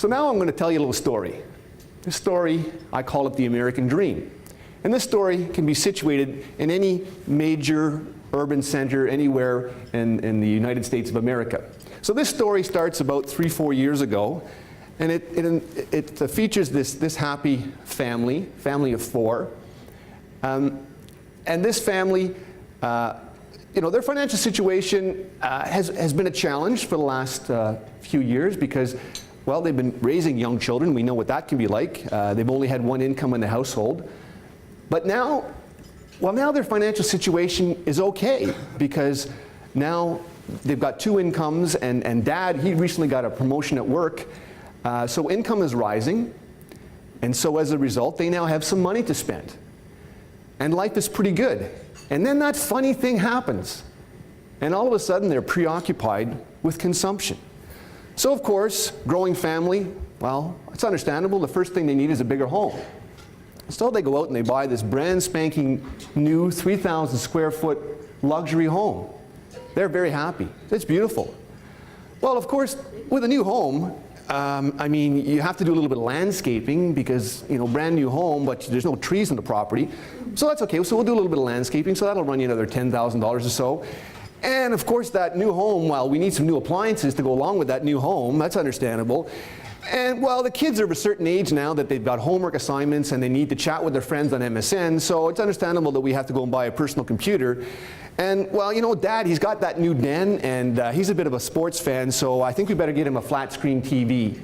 So now I'm going to tell you a little story. This story, I call it the American Dream. And this story can be situated in any major urban center anywhere in the United States of America. So this story starts about 3-4 years ago, and it features this happy family of 4. And this family, their financial situation has been a challenge for the last few years because, well, they've been raising young children. We know what that can be like. They've only had one income in the household. But now, now their financial situation is okay because now they've got 2 incomes, and Dad, he recently got a promotion at work, so income is rising, and so as a result, they now have some money to spend. And life is pretty good. And then that funny thing happens, and all of a sudden they're preoccupied with consumption. So of course, growing family, well, it's understandable. The first thing they need is a bigger home. So they go out and they buy this brand spanking new 3,000 square foot luxury home. They're very happy. It's beautiful. Well, of course, with a new home, you have to do a little bit of landscaping because, brand new home, but there's no trees on the property. So that's okay. So we'll do a little bit of landscaping. So that'll run you another $10,000 or so. And of course, that new home, well, we need some new appliances to go along with that new home. That's understandable. And well, the kids are of a certain age now that they've got homework assignments and they need to chat with their friends on MSN, so it's understandable that we have to go and buy a personal computer. And well, Dad, he's got that new den, and he's a bit of a sports fan, so I think we better get him a flat screen TV.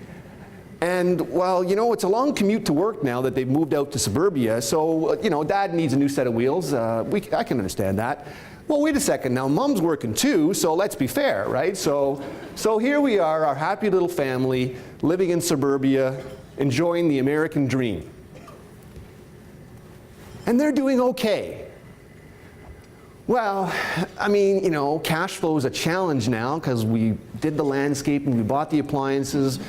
And well, it's a long commute to work now that they've moved out to suburbia, so Dad needs a new set of wheels. I can understand that. Well, wait a second, now Mom's working too, so let's be fair, right? So here we are, our happy little family, living in suburbia, enjoying the American dream. And they're doing okay. Well, cash flow is a challenge now because we did the landscaping, we bought the appliances,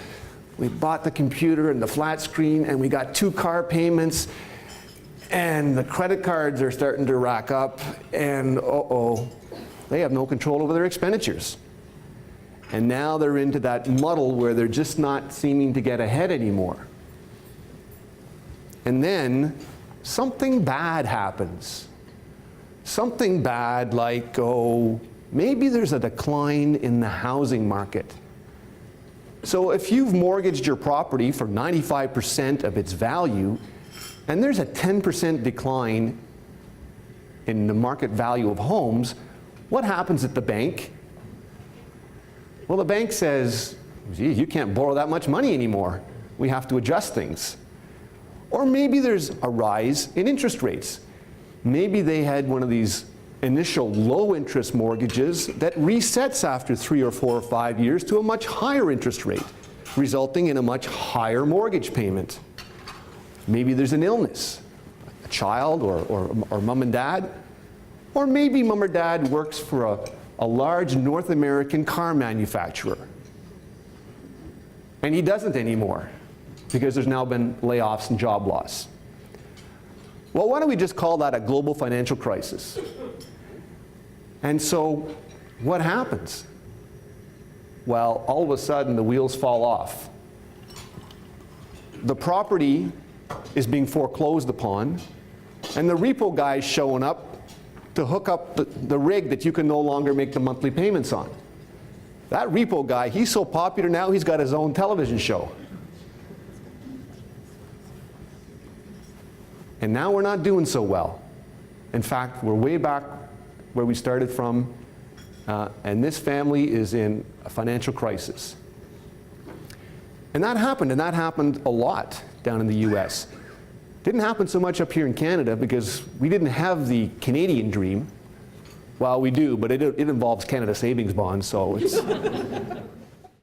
we bought the computer and the flat screen, and we got 2 car payments. And the credit cards are starting to rack up, and they have no control over their expenditures. And now they're into that muddle where they're just not seeming to get ahead anymore. And then something bad happens. Something bad like, maybe there's a decline in the housing market. So if you've mortgaged your property for 95% of its value, and there's a 10% decline in the market value of homes, what happens at the bank? Well, the bank says, gee, you can't borrow that much money anymore. We have to adjust things. Or maybe there's a rise in interest rates. Maybe they had one of these initial low interest mortgages that resets after 3 or 4 or 5 years to a much higher interest rate, resulting in a much higher mortgage payment. Maybe there's an illness, a child or mom and dad, or maybe mom or dad works for a large North American car manufacturer. And he doesn't anymore because there's now been layoffs and job loss. Well, why don't we just call that a global financial crisis? And so what happens? Well, all of a sudden the wheels fall off. The property is being foreclosed upon, and the repo guy's showing up to hook up the rig that you can no longer make the monthly payments on. That repo guy, he's so popular now, he's got his own television show. And now we're not doing so well. In fact, we're way back where we started from, and this family is in a financial crisis. And that happened a lot down in the US. Didn't happen so much up here in Canada because we didn't have the Canadian dream. Well, we do, but it involves Canada Savings Bonds, so it's